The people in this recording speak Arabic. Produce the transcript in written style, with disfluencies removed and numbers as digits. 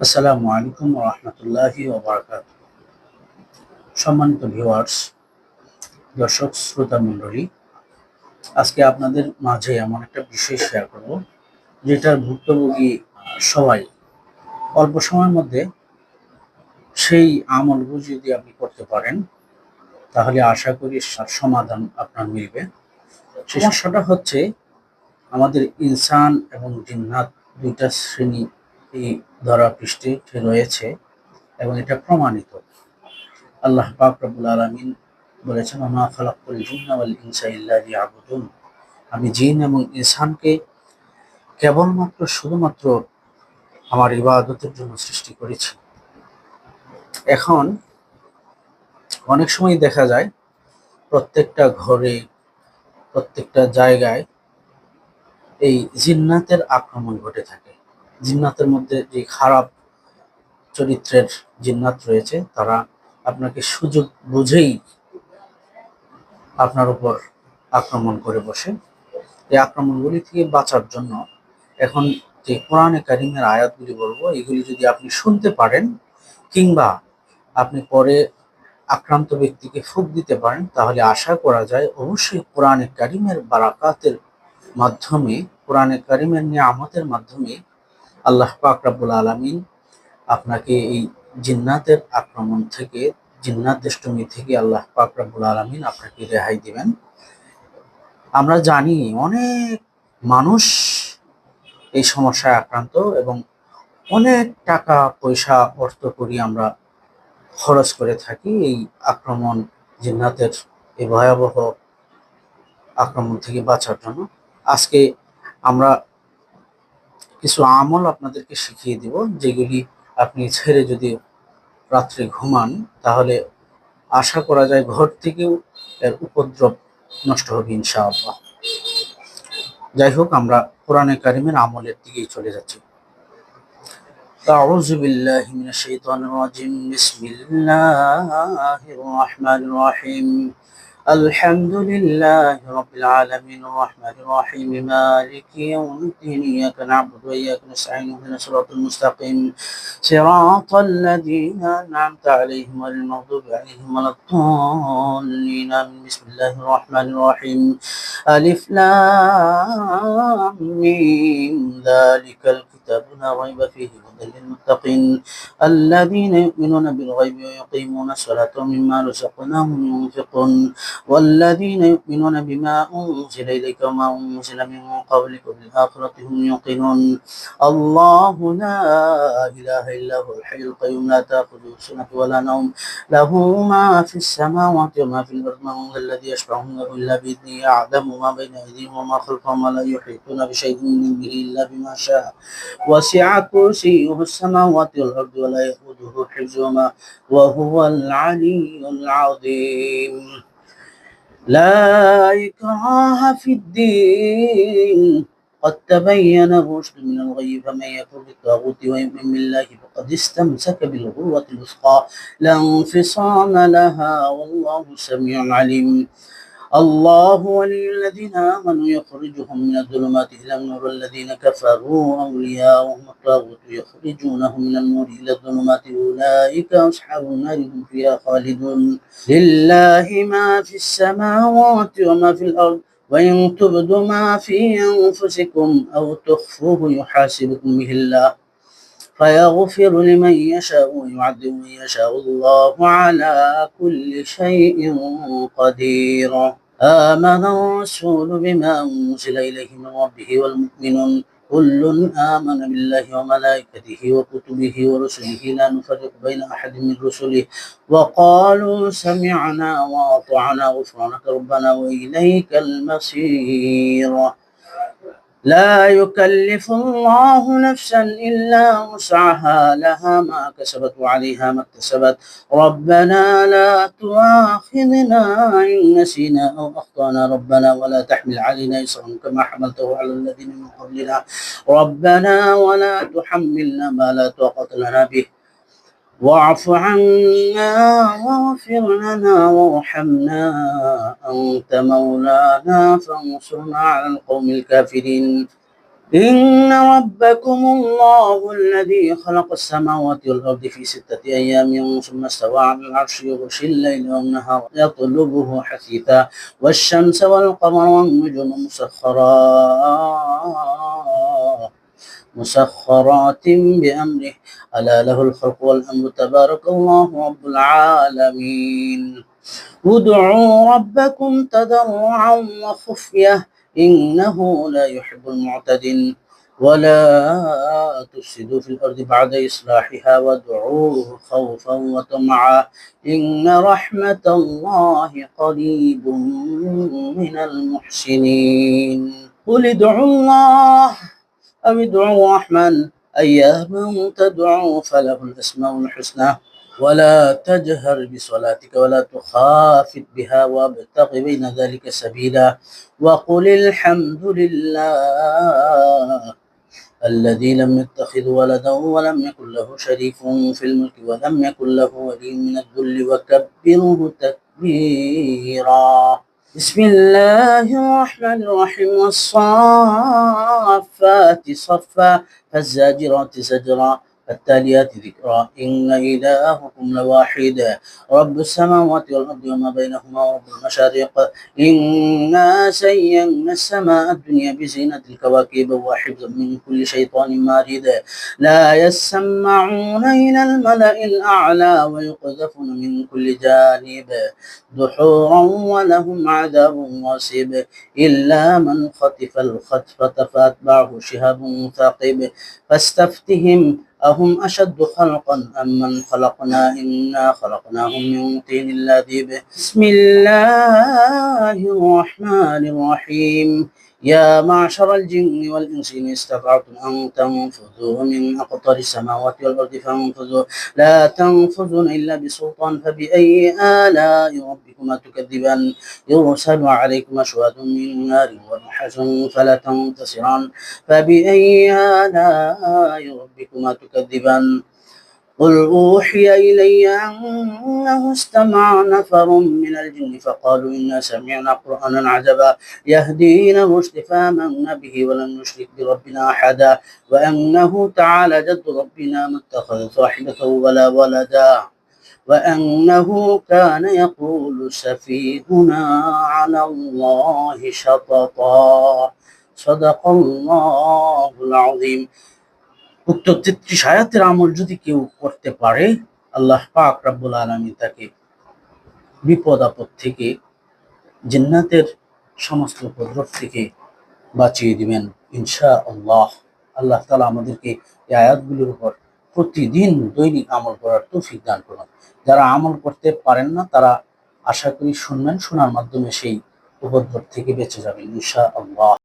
আসসালামু আলাইকুম ওয়া রাহমাতুল্লাহি ওয়া বারাকাতুহু। সম্মানিত ভিউয়ার্স, দর্শক শ্রোতা মণ্ডলী, আজকে আপনাদের মাঝে এমন একটা বিষয় শেয়ার করব যেটার ভুক্তভোগী সবাই। অল্প সময়ের মধ্যে সেই আমলগুলো যদি আপনি করতে পারেন তাহলে আশা করি সমাধান আপনার মিলবে। সমস্যাটা হচ্ছে আমাদের ইনসান এবং জিন্নাত দুইটা শ্রেণী এই ধরা পৃষ্ঠে রয়েছে এবং এটা প্রমাণিত। আল্লাহ পাক রব্বুল আলামিন বলেছেন, ওয়া মা খালাকতুল জিন্না ওয়াল ইনসা ইল্লা লিয়াবুদুন। আমি জিন এবং ইনসানকে কেবলমাত্র শুধুমাত্র আমার ইবাদতের জন্য সৃষ্টি করেছি। এখন অনেক সময় দেখা যায় প্রত্যেকটা ঘরে, প্রত্যেকটা জায়গায় এই জিন্নাতের আক্রমণ ঘটে থাকে। জিন্নাতের মধ্যে যে খারাপ চরিত্রের জিন্নাত রয়েছে তারা আপনাকে সুযোগ বুঝেই আপনার উপর আক্রমণ করে বসে। এই আক্রমণগুলি থেকে বাঁচার জন্য এখন যে কোরআনে কারিমের আয়াতগুলি বলবো, এগুলি যদি আপনি শুনতে পারেন কিংবা আপনি পরে আক্রান্ত ব্যক্তিকে ফুঁক দিতে পারেন, তাহলে আশা করা যায় অবশ্যই কোরআনে কারিমের বারাকাতের মাধ্যমে, কোরআনে কারিমের নিয়ামতের মাধ্যমে আল্লাহ পাক রব্বুল আলামিন আপনাকে এই জিন্নাতের আক্রমণ থেকে, জিন্নাত দেষ্টমী থেকে আল্লাহ পাক রব্বুল আলামিন আপনাকে রেহাই দিবেন। আমরা জানি অনেক মানুষ এই সমস্যায় আক্রান্ত এবং অনেক টাকা পয়সা অর্থ করি আমরা খরচ করে থাকি এই আক্রমণ, জিন্নাতের এই ভয়াবহ আক্রমণ থেকে বাঁচার জন্য। আজকে আমরা কিছু আমল আপনাদেরকে শিখিয়ে দিব, যেগুলি আপনি ছেড়ে যদি রাত্রে ঘুমান তাহলে আশা করা যায় ঘর থেকেও এর উপদ্রব নষ্ট হবে ইনশাআল্লাহ। যাই হোক, আমরা কোরআনে কারিমের আমলের দিকেই চলে যাচ্ছি। أعوذ بالله من الشيطان الرجيم. بسم الله الرحمن الرحيم. الحمد لله رب العالمين الرحمن الرحيم مالك يوم الدين. إياك نعبد وإياك نستعين اهدنا الصراط المستقيم صراط الذين أنعمت عليهم غير المغضوب عليهم ولا الضالين. بسم الله الرحمن الرحيم. ألف لام ميم ذلك الكتاب لا ريب فيه هدى للمتقين الذين يؤمنون بالغيب ويقيمون الصلاة ومما رزقناهم ينفقون والذين يؤمنون بما أنزل إليك وما أنزل من قبلك وبالآخرة هم يوقنون الله لا إله إلا هو الحي القيوم لا تأخذه سنة ولا نوم له ما في السماوات وما في الأرض من ذا الذي يشفع عنده إلا بإذنه يعلم ما بين أيديهم وما خلفهم ولا يحيطون بشيء من علمه إلا بما شاء وسع كرسيه السماوات والأرض ولا يؤوده حفظهما وهو العلي العظيم. لا إكراه في الدين قد تبين الرشد من الغي فمن يكفر بالطاغوت ويؤمن بالله فقد استمسك بالعروة الوثقى لا انفصام لها والله سميع عليم. الله ولي الذين آمنوا يخرجهم من الظلمات إلى النور الذين كفروا أولياءهم الطاغوت يخرجونهم من النور إلى الظلمات أولئك أصحاب النار هم فيها خالدون. لله ما في السماوات وما في الأرض وإن تبدوا ما في أنفسكم أو تخفوه يحاسبكم به الله فيغفر لمن يشاء ويعذب من يشاء والله على كل شيء قدير. آمن الرسول بما أنزل إليه من ربه والمؤمنون كل آمن بالله وملائكته وكتبه ورسله لا نفرق بين أحد من رسله وقالوا سمعنا وأطعنا غفرانك ربنا وإليك المصير. لا يكلف الله نفسا إلا وسعها لها ما كسبت وعليها ما اكتسبت ربنا لا تؤاخذنا إن نسينا أو أخطأنا ربنا ولا تحمل علينا إصرا كما حملته على الذين من قبلنا ربنا ولا تحملنا ما لا طاقة لنا به واعف عنا واغفر لنا وارحمنا أنت مولانا فانصرنا على القوم الكافرين. إن ربكم الله الذي خلق السماوات والأرض في 6 أيام ثم استوى على العرش يغشي الليل والنهار يطلبه حثيثا والشمس والقمر والنجوم مسخرات بأمره ألا له الخلق والأمر تبارك الله رب العالمين ادعوا ربكم تضرعا وخفية إنه لا يحب المعتدين ولا تفسدوا في الأرض بعد إصلاحها وادعوه خوفا وطمعا إن رحمة الله قريب من المحسنين قل ادعوا الله أو ادعوا الرحمن أياما تدعوا فله الأسماء الحسنى ولا تجهر بصلاتك ولا تخافت بها وابتغ بين ذلك سبيلا وقل الحمد لله الذي لم يتخذ ولدا ولم يكن له شريك في الملك ولم يكن له ولي من الذل وكبره تكبيرا بسم الله الرحمن الرحيم والصافات صفا فالزاجرات زجرا فالتاليات ذكرا إن إلهكم لواحد رب السماوات والأرض وما بينهما ورب المشارق إنا زينا السماء الدنيا بزينة الكواكب وحفظا من كل شيطان مارد لا يسمعون إلى الملأ الأعلى ويقذفون من كل جانب دحورا ولهم عذاب واصب إلا من خطف الخطفة فأتبعه شهاب ثاقب فاستفتهم أهم أشد خلقا أم من خلقنا إنا خلقناهم من طين لذيذ بسم الله الرحمن الرحيم يا معشر الجن والإنس إن استطعتم أن تنفذوا من أقطار السماوات والأرض فانفذوا لا تنفذون إلا بسلطان فبأي آلاء ربكما تكذبان يرسل عليكم أشواط من نار ونحاس فلا تنتصران فبأي آلاء ربكما تكذبان قل أوحي إلي أنه استمع نفر من الجن فقالوا إنا سمعنا قرآنا عجبا يهدي إلى الرشد فآمنا به ولن نشرك بربنا أحدا وأنه تعالى جد ربنا ما اتخذ صاحبة ولا ولدا وأنه كان يقول سفيهنا على الله شططا صدق الله العظيم উক্ত ৩৩ আয়াতের আমল যদি কেউ করতে পারে আল্লাহ পাক রব্বুল আলামিন তাকে বিপদ আপদ থেকে জিন্নাতের সমস্ত উপদ্রব থেকে বাঁচিয়ে দিবেন ইনশাআল্লাহ। আল্লাহ তাআলা আমাদেরকে এই আয়াতগুলোর উপর প্রতিদিন দৈনিক আমল করার তৌফিক দান করুন। যারা আমল করতে পারেন না তারা আশা করি শুনবেন, শোনার মাধ্যমে সেই উপদ্রব থেকে বেঁচে যাবেন ইনশাআল্লাহ।